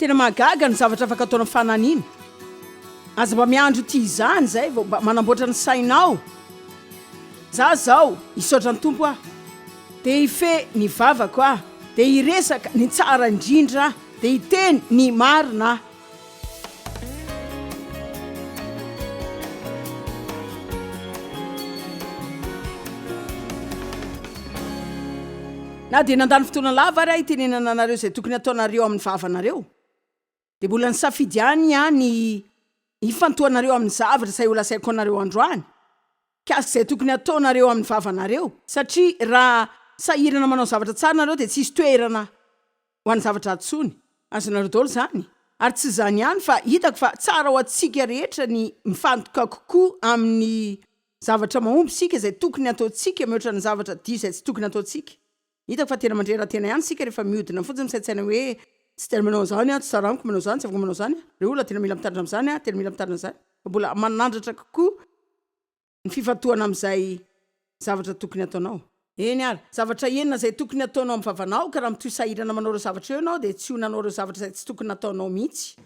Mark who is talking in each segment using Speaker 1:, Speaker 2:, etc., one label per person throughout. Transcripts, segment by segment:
Speaker 1: tena magaga ny zavatra afaka ataona fananina. Aza mba miandro ty izany zay vao mba manamboatra ny sainao. Za zao hisaotra ny tompo aho, dia hife ny vavako aho, dia hiresaka ny tsara indrindra, dia hiteny ny marina. Na dia nandany fotoana lava ary hitenenana anareo izay tokony ataonareo amin'ny vavanareo, dia mbola ny safidy ihany hifantohanareo amin'ny zavatra izay ho lasaiko anareo androany, kasika izay tokony ataonareo amin'ny vavanareo, satria raha sahirana manao zavatra tsara nareo dia tsisy toerana ho an'ny zavatra atsony. Azonareo daholo zany. Ary tsy izany ihany fa hitako fa tsara ho antsika rehetra ny mifantoka kokoa amin'ny zavatra mahomby sika izay tokony ataontsika mihoatra ny zavatra diso izay tsy tokony ataontsika. Hitako fa tena mandrera-tena ihany sika rehefa mihodina fotsiny misaintsaina hoe tsy tena manao zany tsy saramiko manao zany, tsy afaka manao zany. Reo olona tena mila mitandrina amin'izany, tena mila mitandrina amin'izany. Fa mbola manandratra kokoa ny fifantohana amin'izay zavatra tokony ataonao. Eny ary, zavatra enina izay tokony ataonao amin'ny vavanao, ka raha mitoy sahirana manao reo zavatra eo ianao dia tsy honanao reo zavatra izay tsy tokony ataonao mihitsy.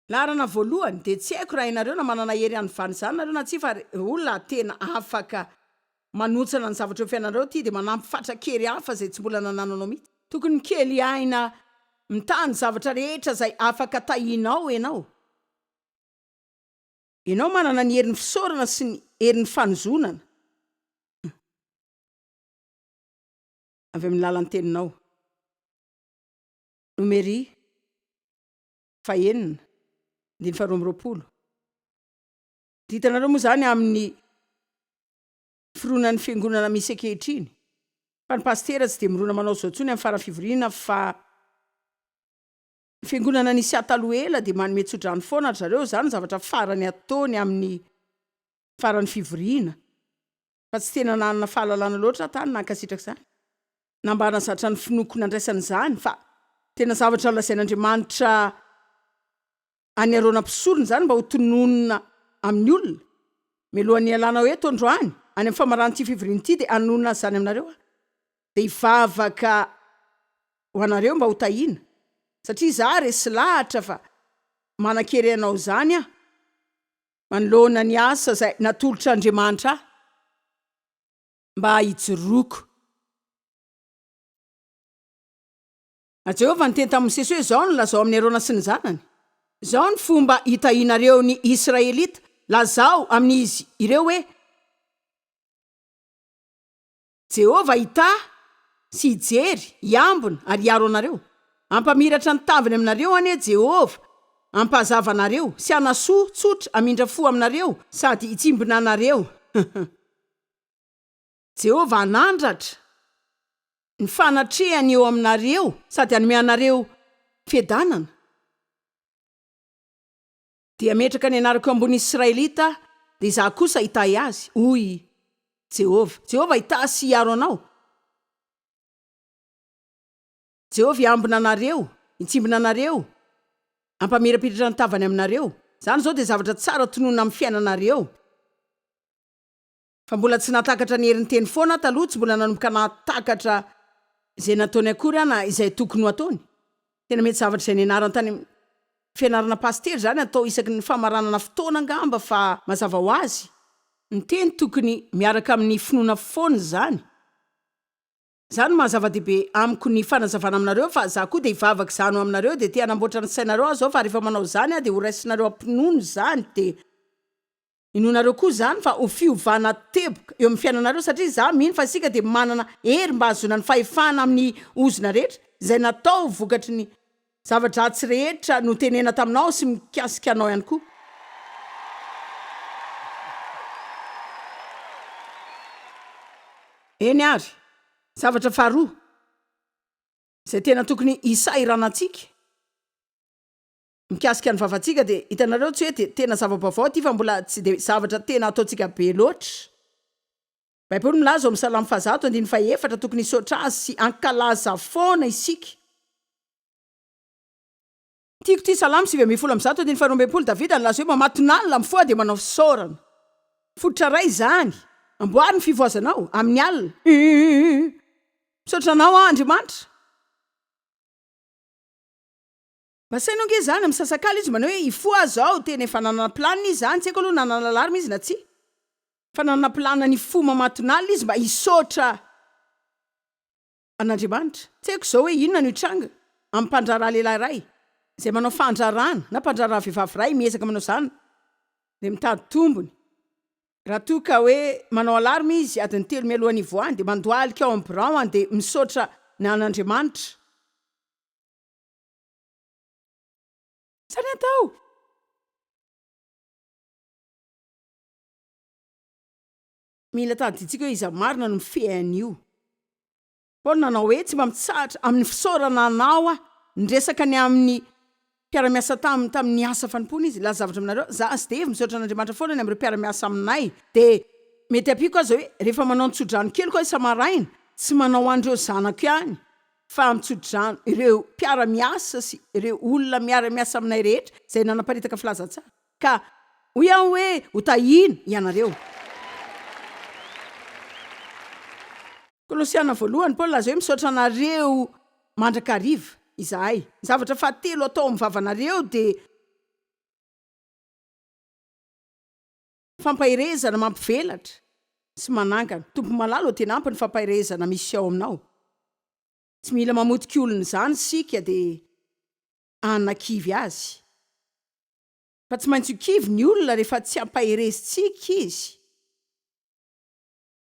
Speaker 1: Larana voalohany dia tsy haiko raha ianareo na manana hery any vany izany nareo na tsy, fa olona tena afaka manotsana ny zavatra eo fiainareo ty dia manampy fatran-kery hafa izay tsy mbola nanananao mihitsy. Tokony kely aina mitany zavatra rehetra izay afaka tahinao ianao. Ianao manana ny herin'ny fisaorana sy ny herin'ny fanozonana avy amin'ny lalan'ny teninao. Nomery 9 220. Hitanareo moa zany amin'ny fironan'ny fiangonana misy ankehitriny, fa ny pastera tsy dia mirona manao zao intsony amin'ny farafivoriana, fa fiangonana nisy ataloela dia manome tsodrany foana zareo zany zavatra farany ataony amin'ny farany fivoriana, fa tsy tena nanana fahalalana loatra tany nankasitraka izany na mba nazatra ny finoko nandraisany izany, fa tena zavatra lazain'Andriamanitra any arona-pisorony zany mba ho tononona amin'ny olona. Milohan'ny alana hoe tondroany any amin'ny famaran'ity fivoriana ity dia anonona zany aminareo dia hivavaka ho anareo mba ho tahina, satria za resy lahatra fa manan-kery anao zany aho manoloana ny asa izay natolotra Andriamanitra mba hijoroako. Jehovah niteny tamin'ny Mosesy hoe zao no lazao amin'ny Arona sy ny zanany, zao ny fomba hitahinareo ny Israelita, lazao amin'izy ireo hoe Jehovah hita sy hijery hiambina ary hiaro anareo, ampamiratra ny taviny aminareo anie Jehovah, ampahazava anareo sy hanasoa tsotra amindra fo aminareo sady hitsimbina anareo. Jehovah hanandratra ny fanatrehany eo aminareo sady hanome anareo fiadanana. Dia metraka ny anarako ambony Israelita dia izaho kosa hitahy azy, hoy Jehovah hita sy hiaro anao. Jehovah hiambina anareo, hitsimbina anareo, ampamirapiratra ny tavany aminareo. Zany zao dia zavatra tsara tonona amin'ny fiainanareo. Fa mbola tsy natakatra ny herin'ny teny foana taloha, tsy mbola nanomboka natakatra izay nataony akory ana izay tokony ho ataony. Tena mety zavatra izay nianarana tany fianarana paster zany atao isaky ny famaranana fotoana angamba, fa mazava ho azy ny teny tokony miaraka amin'ny finoana foana zany. Zany mahazava-dehibe amiko ny fanazavana aminareo, fa za koa dia hivavaka izany ho aminareo dia tia hanamboatra ny sainareo aho zao, fa rehefa manao zany dia ho raisinareo ampinono zany dia inonareo koa zany fa ho fiovana teboka eo amin'ny fiainanareo, satria za mino fa isika dia manana hery mba azona ny fahefana amin'ny ozona rehetra izay natao vokatry ny zavatra tsy rehetra no tenena taminao sy mikasika anao ihany koa. Eny ary, zavatra faharoa izay tena tokony hisairanantsika mikasika ny vavantsika dia hitanareo tsy hoe tena zava-baovao ty, fa mbola tsy dia zavatra tena ataontsika be loatra. Baiboly milaza ao amin'ny Salamo 104 tokony hisaotra azy sy ankalaza foana isika. Tiako ty Salamo 112 Davida nilaza hoe mamaton'alina amin'ny foa dia manao fisaorana. Fototra ray zany amboary ny fivoazanao amin'ny alina. Misaotra anao Andriamanitra. Basainao nge zany amin'ny sasakala izy manao hoe ifoa zao tena efa nanana planina izy zany tsy haiko aloha nanana alarma izy na tsy fa nanana planina ny fo mamatonalina izy mba hisotra an'Andriamanitra tsy haiko zao hoe inona no hitranga amin'ny mpandraraha lehilahy iray zay manao fandrarana na mpandraraha vehivavy iray miezaka manao zany de mitady tombony raha toa ka hoe manao alarma izy adiny 3 mialohan'ny voany de mandoalika ao amin'ny braon de misotra ny an'Andriamanitra sany atao mila taditsika hoe iza marina no mifehan'io Paul nanao hoe tsy mba mitsahatra amin'ny fisaorana anao ndresaka ny amin'ny mpiaramiasa tamin'ny asa fanompona izy la zavatra aminareo za sy de misaotra an'Andriamanitra foana ny amin'ireo mpiaramiasa aminay de mety ampiko aza hoe rehefa manao nitsodrano kely koa isa-maraina tsy manao an'ireo zanako ihany fa mitsodrano ireo mpiaramiasa sy ireo olona miaramiasa aminay rehetra zay nanaparitaka filazantsara ka hoy aho hoe hotahina ianareo Kolosiana voalohany Paul laza hoe misaotra anareo mandrakariva izahay zavatra fahatelo atao amin'ny vavanareo de fampahirezana mampivelatra sy manangana tompo malalo ho tena ampy ny fampahirezana misy ao aminao tsy mila mamotika olona zany sika de anakivy azy fa tsy maintsy kivy ny olona rehefa tsy ampahirezintsika izy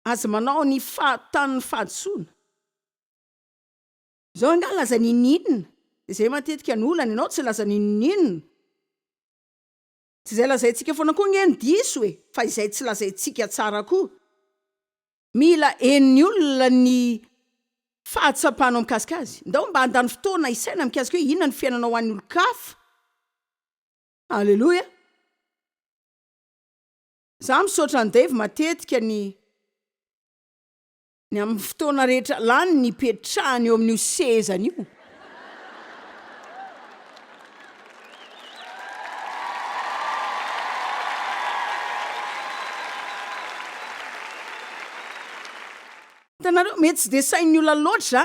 Speaker 1: aza manao ny fahatan'ny fahadosoana zao anga laza ny ininina de zay matetika ny olana ianao tsy laza ny ininina tsy zay lazaintsika foana koa ngeny diso e fa izay tsy lazaintsika tsara koa mila eniny olona ny fahatsapanao mikasika azy ndao mba handany fotoana isaina mikasika hoe inona ny fiainanao ho an'ny olo-kafa alleloia za misaotra ny Dave matetika ny amin'ny fotoana rehetra lany ny petrahany eo amin'io sezany io tanareo mety tsy de sain'ny olona loatra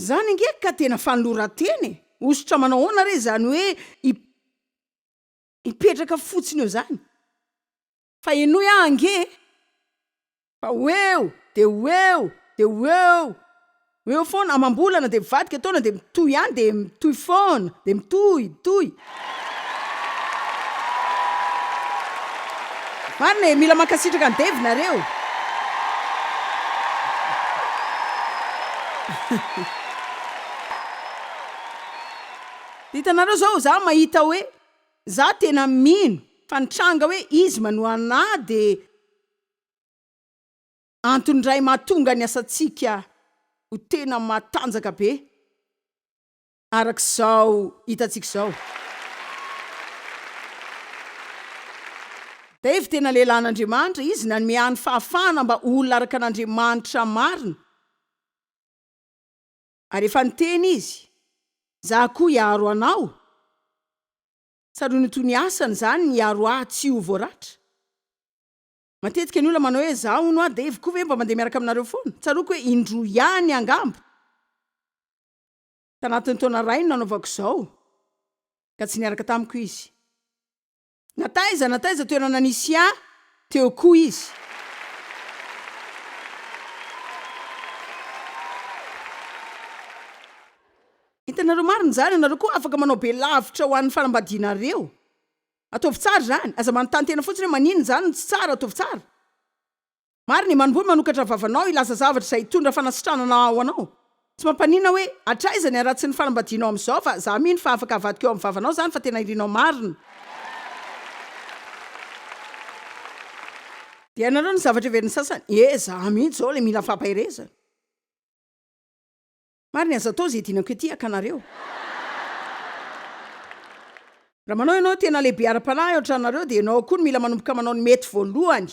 Speaker 1: zany nge ka tena fanoloran-teny osotra manao hoana re zany hoe hipetraka fotsiny eo zany fa enoy ange fa oeo de oeo de oeo foana amam-bolana de mivadika taona de mitoy ihany de mitoy foana de mitoy marina mila mankasitraka ny Dave nareo hitanareo zao za mahita hoe za tena mino fa nitranga hoe izy manoa anahy de antondray mahatonga ny asantsika ho tena matanjaka be arak'izao hitantsika zao Dave tena lehilahin'Andriamanitra izy na miany fahafana mba olona araka an'Andriamanitra marina ary efa niteny izy za koa hiaro anao tsaroa ny toy ny asany zany ny hiaro ahy tsy ho voaratra matetika ny olona manao hoe za hono a Dave koa ve mba mandeha miaraka aminareo foana tsaroako hoe indro ihany angambo tanatin'ny taona ray no nanaovako zao ka tsy niaraka tamiko izy nataiza toerana nisy teo koa izy hitanareo marina zany anareo koa afaka manao be lavitra ho an'ny fanambadianareo ataovy tsara zany aza manontany tena fotsiny hoe manino zany tsy tsara ataovy tsara marina manomboly manokatra vavanao ilaza zavatra izay hitondra fanasitranana ao anao tsy mampanina hoe atraiza ny aratsy ny fanambadianao amin'izao fa za mino fa afaka avadika eo amin'ny vavanao zany fa tena irinao marina de ianareo ny zavatra everiny sasany za mihitsy zao le mila fampahirezana marina aza atao zay dinako ety akanareo raha manao ianao tena lehibe ara-panahy ohatranareo de ianao koa no mila manomboka manao ny mety voalohany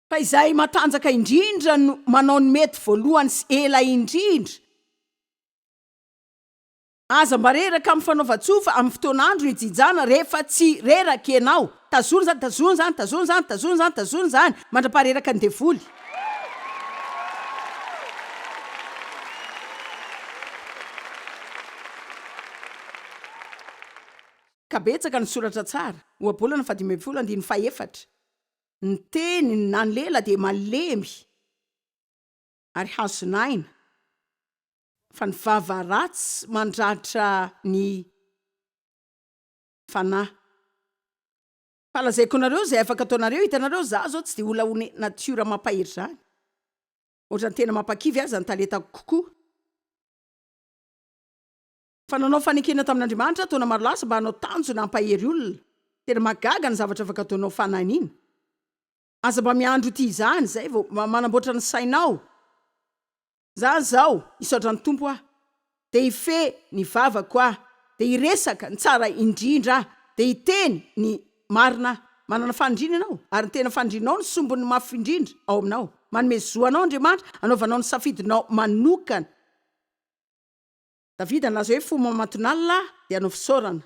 Speaker 1: fa izay matanjaka indrindra no manao ny mety voalohany sy ela indrindra aza mba reraka amin'ny fanaova-tsofa amin'ny fotoanandro hijijana rehefa tsy reraka ianao tazony zany mandra-pahareraka ny devoly betsaka ny soratra tsara oabolana 5:4 ny teny na ny lela dia malemy ary hasonaina fa ny vava ratsy mandratra ny fanahy. Palazaiko nareo zay afaka ataonareo, hitanareo za zao tsy de ola one natiora mampahery zany, ohatra ny tena mampakivy aza ny taletako kokoa. Fa nanao fanekena tamin'Andriamanitra taona maro lasa mba hanao tanjona hampahery olona, tena magaga ny zavatra afaka ataonao fanahiniana. Aza mba miandro ity izany zay vao manamboatra ny sainao. Za zao isaotra ny tompo ah, de ife ny vavako ah, de iresaka ny tsara indrindra, de iteny ny marina, manana fandrina ianao, ary ny tena fandrinao ny sombon'ny mafy indrindra ao aminao. Manome zoanao Andriamanitra, anaovanao ny safidinao manokana. Davida nalaza hoe fo mamatonalina dia hanao fisaorana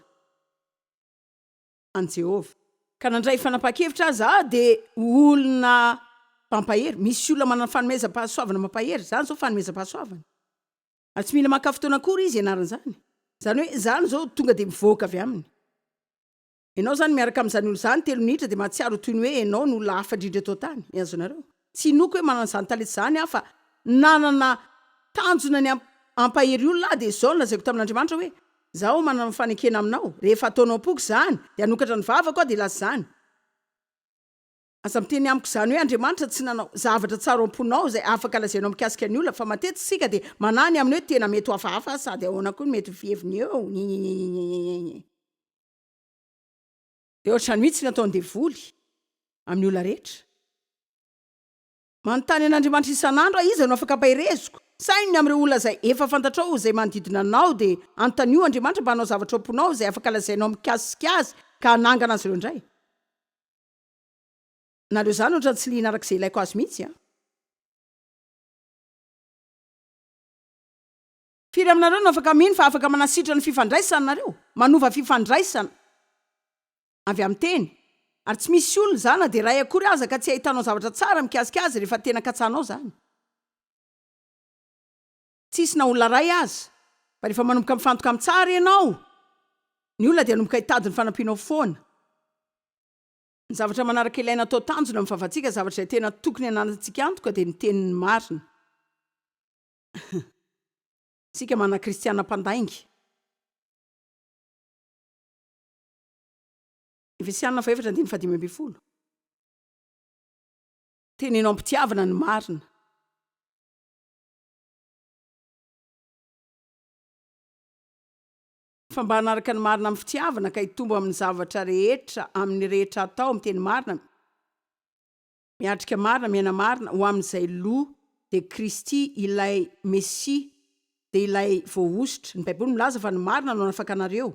Speaker 1: an Jehova. Ka nandray fanapa-kevitra za de olona mpampahery. Misy olona manana fanomezam-pahasoavana mampahery, zany zao fanomezam-pahasoavana. Ary tsy mila maka fotoana akory izy ianaran'izany. Zany hoe zany zao tonga de mivoaka avy aminy. Ianao zany miaraka amin'izany olo zany 3 minitra de mahatsiaro toy ny hoe ianao no olona hafa indrindra eto tany. Azonareo. Tsy inoko hoe manana zany talenta zany aho fa nanana tanjona ny ampahery olona de zao lazaiko tamin'Andriamanitra hoe zaho manana fanekena aminao, rehefa ataonao apoky zany de anokatra ny vavako de lasa zany. Asa miteny amiko zany hoe Andriamanitra tsy nanao zavatra tsara amponao zay afaka lazainao mikasika ny olona, fa matetika sika de manany amin'ny hoe tena mety hafahafa sady ahoana koa mety fiheviny eo. De ohatrany mihitsy nataony devoly amin'ny olona rehetra. Manontany an'Andriamanitra isan'andro iza no afaka ampahireziko. Sainy amin'ireo olona zay efa fantatrao zay manodidina anao de anontanio Andriamanitra mba hanao zavatra amponao zay afaka lazainao mikasika azy ka hanangana azy ireo indray. Nareo zany ohatra tsy liana arak'izay ilaiko azy mihitsy a. Firy aminareo no afaka mino fa afaka manasitra ny fifandraisana nareo, manova fifandraisana avy amin'ny teny, ary tsy misy olona zany de ray akory aza ka tsy ahitanao zavatra tsara mikasika azy rehefa tena katsanao zany. Tsisy na olona ray aza, fa rehefa manomboka mifantoka amin'ny tsara ianao, ny olona dia manomboka hitady ny fanampianao foana. Ny zavatra manaraka ilaina atao tanjona amin'ny fahafatsika, zavatra izay tena tokony hananantsika antoka dia ny tenin'ny marina. Sika mana kristiana mpandaingy. Efesiana 4:5. Tenenao ampitiavana ny marina. Fa mba hanaraka ny marina amin'ny fitiavana ka hitombo amin'ny zavatra rehetra, amin'ny rehetra atao amin'ny teny marina, miatrika marina, miaina marina ho amin'izay loha de Kristy ilay Mesia de ilay voahositra. Ny Baiboly milaza fa ny marina no anafaka anareo.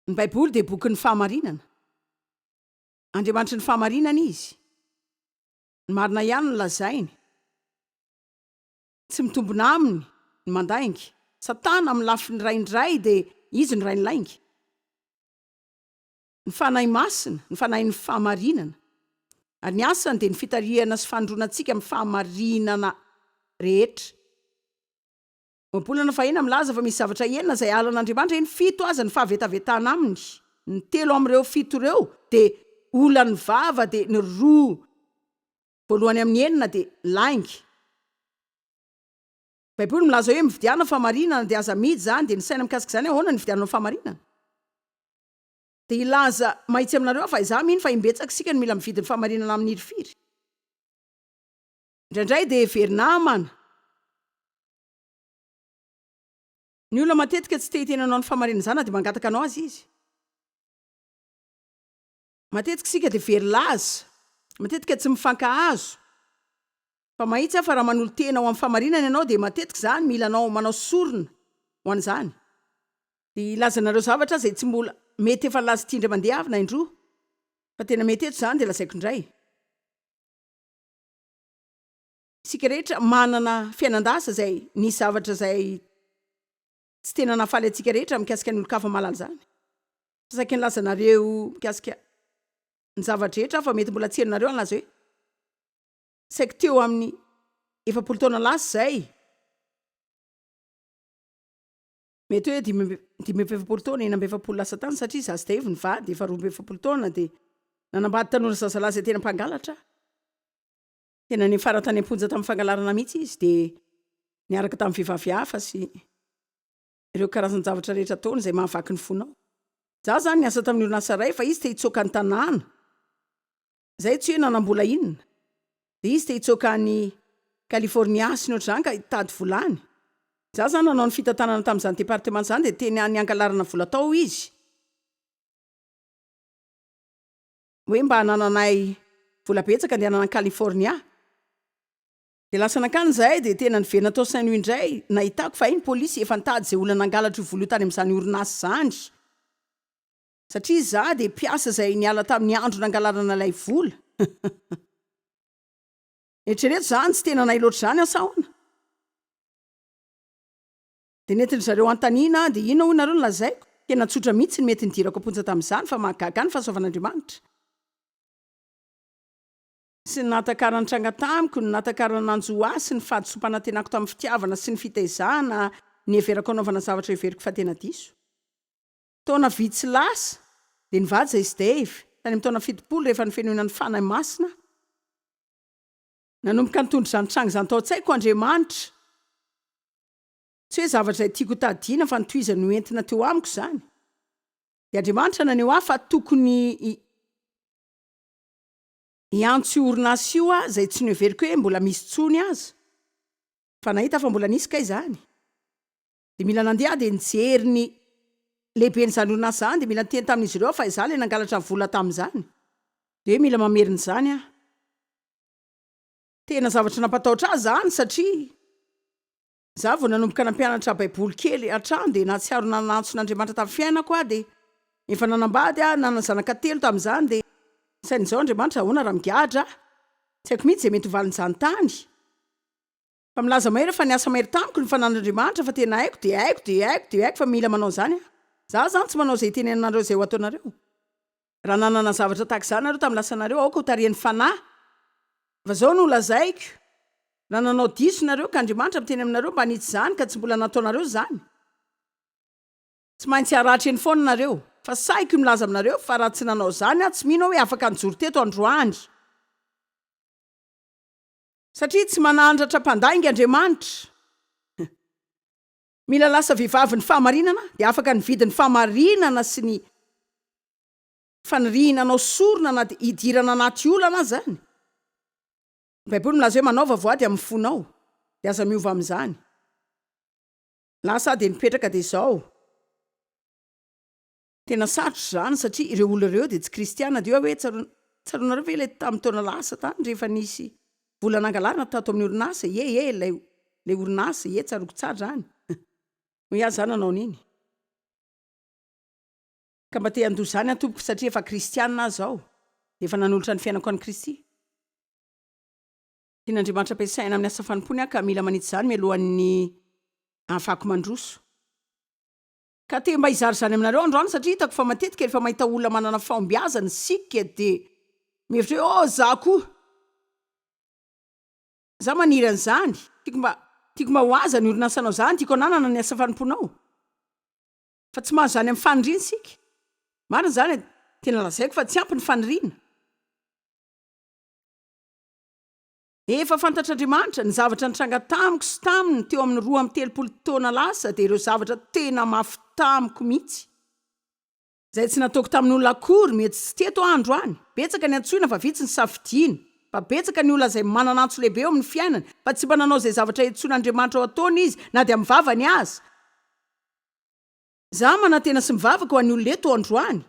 Speaker 1: Ny Baiboly de boky ny fahamarinana. Andriamanitra ny fahamarinana izy. Ny marina ihany no lazainy. Tsy mitombona aminy ny mandaingy. Satana amin'ny lafiny raindray de izy ny ray ny laingy. Ny fanahy masina, ny fanahy ny fahamarinana. Ary ny asany de ny fitarihana sy fandronatsika amin'ny fahamarinana rehetra. Oabolana 4 milaza fa misy zavatra 9 zay alan'Andriamanitra, eny 7 aza ny fahavetavetana aminy. Ny 3 amin'ireo 7 ireo de olan'ny vava de ny 2 voalohany amin'ny 9 de laingy. Baiboly milaza hoe mividiana fahamarinana de aza midy zany, de ny saina mikasika zany ahoana ny vidianao fahamarinana. De ilaza mahitsy aminareo fa izaho mino fa imbetsaka sika no mila mividy ny fahamarinana amin'ny hirifiry. Indraindray de verinamana. Ny olona matetika tsy te-hitenanao ny fahamarinana zany de mangataka anao azy izy. Matetika sika de verilaza, matetika tsy mifankahazo. Fa mahitsy fa raha manolo tena ho amin'ny fahamarinana ianao de matetika zany mila anao manao sorona ho an'izany. De ilazanareo zavatra zay tsy mbola mety efa laza tindra mandeha avy na indroa, fa tena mety eto zany de lazaiko indray. Sika rehetra manana fiainan-dasa zay ny zavatra zay tsy tena nafaly atsika rehetra mikasika ny olo-kafa malala zany. Saika ny lazanareo mikasika ny zavatra rehetra fa mety mbola tserinareo an'laza hoe saiko teo amin'ny 7 taona lasa zay mety hoe 5 taona 9 lasa tany satria za sy tevy ny vady efa 12 taona dia nanambady tanora zazalazy tena mpangalatra tena ny faratany amponja tamin'ny fangalarana mihitsy izy dia niaraka tamin'ny vehivavy hafa sy ireo karazan-javatra rehetra taona izay mahavaky ny fonao za zany niasa tamin'ny orinasa ray fa izy te hitsoaka ny tanàna zay tsy hoe nanambola inona dia izy te hitsoaka ny California sy ny ohatr'izany ka hitady volany za zany nanao ny fitantanana tamin'izany departement zany dia teny ny angalarana vola tao izy hoe mba hanananay vola betsaka andeha hanana California dia lasa nakany zahay dia tena niverina tao sainy indray nahitako fa iny polisy efa nitady izay olona nangalatra io vola io tany amin'izany orinasa zany satria za dia mpiasa izay niala tamin'ny andro nangalarana ilay vola eritrereto zany tsy tena nay loatra zany asaona dia netiny zareo an-tanina dia ino hoy nareo no lazaiko tena tsotra mihitsy ny mety nidirako amponja tamin'izany fa mahagaga ny fahasoavan'Andriamanitra sy ny nahatakara ny tranga tamiko ny nahatakara ny nanjoasy ny fahadisom-panantenako tamin'ny fitiavana sy ny fitaizana ny everako anaovana zavatra everiko fa tena diso taona vitsy lasa dia nivady zay izy Dave tany amin'ny taona 70 rehefa ny fenoina ny fanahy masina nanomboka nitondry izany tranga izany tao an-tsaiko Andriamanitra tsy hoe zavatra izay tiako tadiana fa nitohizany no entina teo amiko izany dia Andriamanitra naneo ahy fa tokony hiantso orinasa io a izay tsy noheveriko hoe mbola misy tsony aza fa nahita fa mbola nisy kay izany dia mila nandeha dia nijery ny lehiben'izany orinasa izany dia mila niteny tamin'izy ireo fa izaho ilay nangalatra ny vola tamin'izany dia hoe mila mamerina izany aho tena zavatra nampatahotra ahy zany satria za vao nanomboka nampianatra baiboly kely hatrany dia nahatsiaro nanantson'Andriamanitra tamin'ny fiainako aho dia efa nanambady aho nanazanaka 3 tamin'izany dia sain'izao Andriamanitra ahoana raha migahatra tsy haiko mihitsy izay mety hovalin'izany tany fa milaza mahery fa niasa mahery tamiko ny fanan'Andriamanitra fa tena haiko dia haiko fa mila manao izany za zany tsy manao izay tenenareo izay ho ataonareo raha nanana zavatra tahaka izany nareo tamin'ny lasanareo aoka ho tarian'ny fanahy fa zao no lazaiko raha nanao diso nareo ka Andriamanitra miteny aminareo mba nitsy izany ka tsy mbola nataonareo izany tsy maintsy haratra eny foana nareo fa saiko milaza aminareo fa raha tsy nanao izany aho tsy mino hoe afaka nijoro teto androany satria tsy manandratra mpandainga Andriamanitra mila lasa vehivavy ny fahamarinana dia afaka nividy ny fahamarinana sy ny fanirihinanao sorona na dia hidirana anaty olana zany ny baiboly milaza hoe manaova voady amin'ny fonao dia aza miova amin'izany lasa dia nipetraka dia izao tena sarotra izany satria ireo olona ireo dia tsy kristiana dia hoe tsaronareo ve ilay tamin'ny taona lasa tany rehefa nisy vola nangalarana tato amin'ny orinasa ilay orinasa tsaroko tsara zany ho iaho zany nanao niny ka mba te handoa izany antompoko satria efa kristiana zao dia efa nanolotra ny fiainako an'i Kristy tian'Andriamanitra ampiasaina amin'ny asa fanompony aho ka mila manitsy izany mialohan'ny ahafahako mandroso ka te mba hizary izany aminareo androany satria hitako fa matetika rehefa mahita olona manana fahombiazana sika dia mihevitra hoe za koa za maniry an'izany tiako mba ho aza ny orinasanao zany tiako ananana ny asa fanomponao fa tsy mahazo zany amin'ny faniriana sika marina zany tena lazaiko fa tsy ampy ny faniriana efa fantatr'Andriamanitra ny zavatra nitranga tamiko sy taminy teo amin'ny 2 taona lasa dia ireo zavatra tena mafy tamiko mihitsy izay tsy nataoko tamin'ny olona akory mety tsy teto andro any betsaka ny antsoina fa vitsy ny safidiana fa betsaka ny olona izay mananantso lehibe eo amin'ny fiainana fa tsy mba nanao izay zavatra entsoin'Andriamanitra ao ataony izy na dia mivavany aza za manantena sy mivavaka ho an'ny olona eto andro any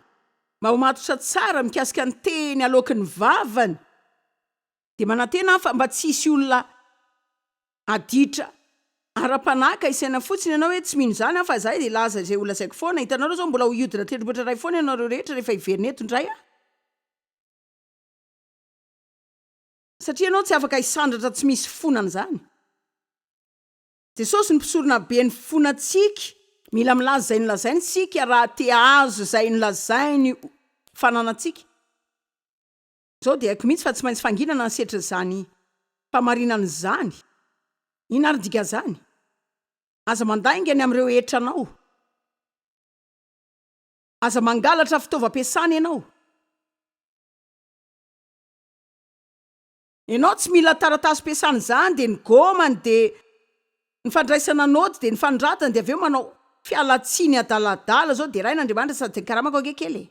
Speaker 1: mba ho matotra tsara mikasika ny teny aloaka ny vavany dia manantena fa mba tsy hisy olona aditra ara-panaka isaina fotsiny ianao hoe tsy mino izany fa zay dia laza izay olona zaiko foana hitanareo zao mbola ho iodina tendrombohitra ray foana ianareo rehetra rehefa hiverina eto indray satria ianao tsy afaka hisandratra tsy misy fonana zany Jesosy ny mpisorona be ny fonantsika mila milaza izay nolazainy sika raha te azo izay nolazainy fananantsika zao dia haiko mihitsy fa tsy maintsy fanginana ny setra zany famarinana izany ina ary dika zany aza mandaingany amin'ireo etranao aza mangalatra fitaovam-piasana ianao. Ianao tsy mila taratasy piasana zany, de ny gomany, de ny fandraisana naoty, de ny fanondratana, de aveo manao fialatsiny adaladala zao, de rain'Andriamanitra sady karamako ake kely.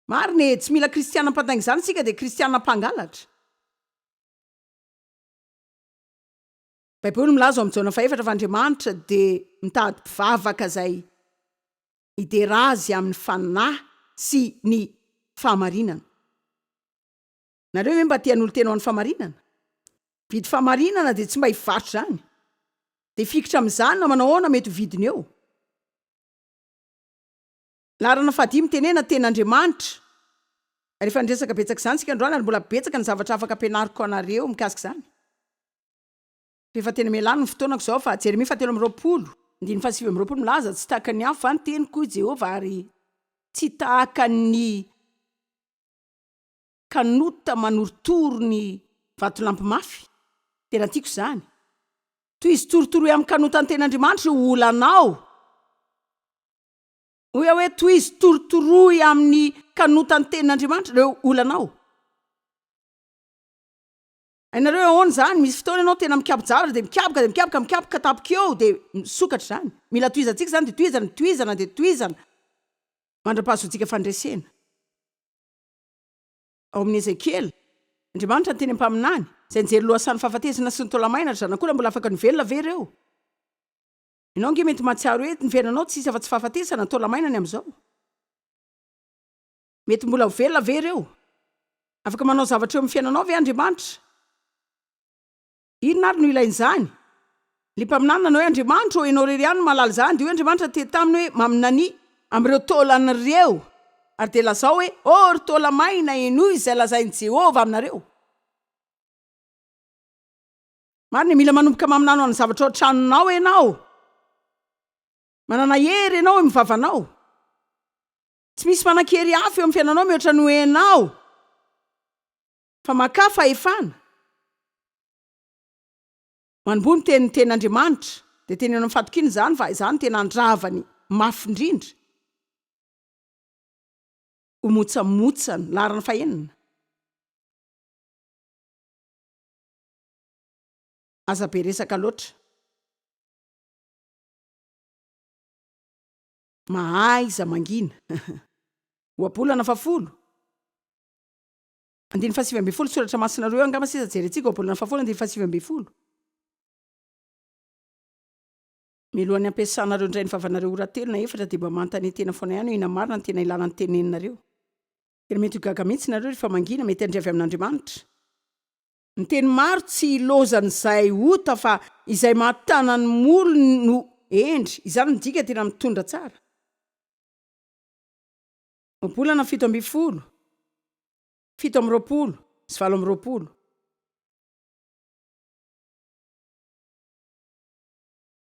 Speaker 1: Marina tsy mila kristiana mpantainga zany sika, de kristiana mpangalatra. Baiboly milaza amin'ny jaona 4 fa Andriamanitra de mitady mpivavaka zay iderazy amin'ny fanahy sy ny fahamarinana. Nareo hoe mba tian'olo tena ho an'ny fahamarinana? Vidy fahamarinana de tsy mba hivarotra zany. De fikitra amin'izany na manao ahoana mety ho vidiny eo. Larana 5 tenena ten'Andriamanitra. Rehefa ndresaka betsaka zany sika androany, ary mbola betsaka ny zavatra afaka ampianariko anareo mikasika zany. Rehefa tena melany ny fotoanako zao, fa Jeremia 7:20, 7:20 milaza, tsy tahaka ny afo va ny teniko Jehova, ary tsy tahaka ny kanota manorotoro ny vatolampy mafy. Tena tiako zany. Toy izy torotoroy amin'ny kanota ny ten'Andriamanitra io olanao. Hoe toy izy torotoroy amin'ny kanota ny ten'Andriamanitra reo olanao. Ainareo ahoana zany? Misy fotoana ianao tena mikabojavatra, de mikaboka tapika eo, de misokatra zany. Mila toizantsika zany, de toizana mandra-pahazoantsika fandresena. Ao amin'ny Ezekiel, Andriamanitra ny teny ampaminany, zay nijery lohasan'ny fahafatesana sy ny taolamaina, ry zanak'olona mbola afaka nivelona ve reo? Ianao nge mety mahatsiaro hoe ny fiainanao tsisy afa-tsy fahafatesana ny taolamainany amin'izao. Mety mbola ho velona ve reo? Afaka manao zavatra eo amin'ny fiainanao ve Andriamanitra? Inona ary no ilain'izany? Limpaminany nanao hoe Andriamanitra, ianao rery ihany malala zany, de hoe Andriamanitra te taminy hoe maminany amin'ireo taolan'ireo, ary de lazao hoe ry taolamaina enoy izay lazain'i Jehova aminareo. Marina mila manomboka maminany ho ny zavatra ao an-tranonao ianao. Manana hery ianao amin'ny vavanao. Tsy misy manan-kery hafa eo amin'ny fiainanao mihoatra ny ianao, fa maka fahefana. Manbony ten'Andriamanitra, de teny amin'ny fatokiny zany, fa izany tena andravany mafy indrindra. Homotsamotsana, larana 9. Aza be resaka loatra. Mahaiza mangina. Oabolana 10. 7:20 soratra masinareo angamba sisa jerentsika, oabolana 10, 7:20. Milohan'ny ampiasanareo indray ny vavanareo oratelo na efatra, de mba manontany tena foana ihany ina marina ny tena ilana ny teneninareo. Tena mety ho gaga mihitsy nareo rehefa mangina, mety handray amin'Andriamanitra. Ny teny maro tsy ilozan'izay ota, fa izay mahatana ny molo no endry. Izany ny dika tena mitondra tsara. Oabolana 7:20, 7:20 sy 8:20.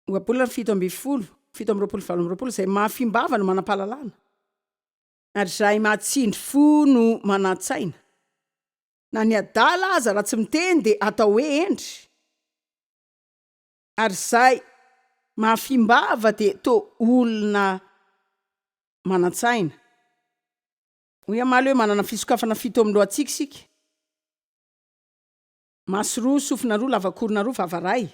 Speaker 1: Oabolana 7:20, 7:20, 8:20, zay mahafimbava no manam-pahalalana, ary zay mahatsindry fo no manatsaina. Na ny adala aza raha tsy miteny de atao hoe endry, ary zay mahafimbava de to olona manatsaina. Hoy amaly hoe manana fisokafana 7 amin'ny lohantsika sika. Maso 2, sofina 2, lavakorona 2, vava 2.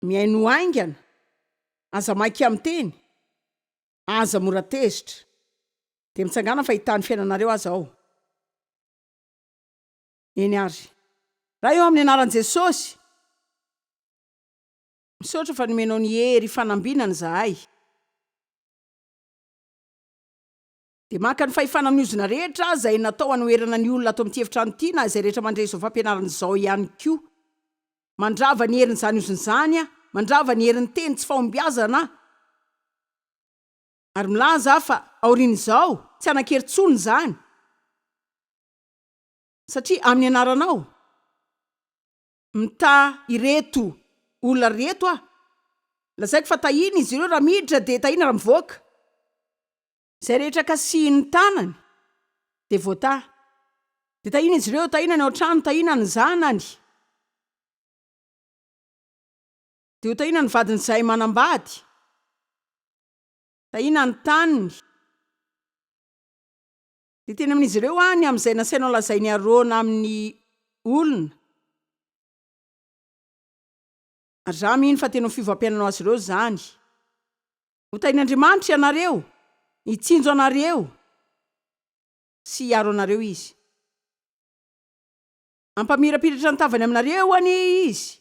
Speaker 1: Miaino aingana, aza maiky amin'ny teny, aza mora tezitra, de mitsangana fa hitany fiainanareo aza ao. Eny ary. Raha eo amin'ny anaran'i Jesosy, misaotra fa nomenao ny hery fanambinana zahay. De maka ny fahefana amin'ny ozona rehetra zay natao hanoerana ny olona ato amin'ity efitrano ity, na izay rehetra mandray izao fampianarana izao ihany koa. Mandrava ny herin'izany ozon'izany, mandrava ny herin'ny teny tsy fahombiazana. Ary milaza fa aorian'izao tsy hanan-keritsony zany, satria amin'ny anaranao mita ireto olona reto lazaiko fa tahina izy ireo raha miditra, de tahina raha mivoaka. Zay rehetra kasihiny tanany de voata, de tahina izy ireo, tahina ny ao trano, tahina ny zanany. de ho tahina ny vadin'izay manambady, tahina ny taniny. De teny amin'izy ireo any amin'izay nasainao lazay ny arona amin'ny olona. Ary raha mino fa tena fivampiananao azy ireo zany. Ho tahin'Andriamanitra ianareo, hitsinjo anareo sy hiaro anareo izy. Ampamirapiratra ny tavany aminareo any izy,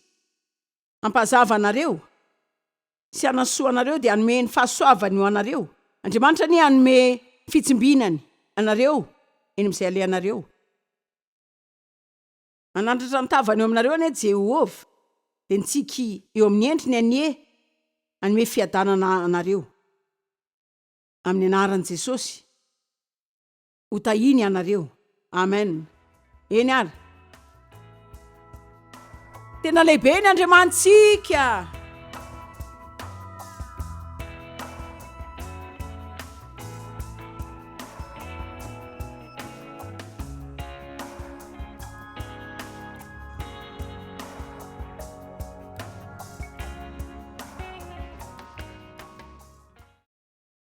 Speaker 1: ampazava anareo sy anasoa anareo de anome ny fahasoavany ho anareo. Andriamanitra ny anome fitsimbinany anareo eny amin'izay alehanareo. Manandratra ny tavany eo aminareo anie Jehovah, de ntsiky eo amin'ny endriny anie anome fiadanana anareo amin'ny anaran'i Jesosy. Ho tahiny anareo. Amen. Eny ary. Tena lehibe ny Andriamantsika.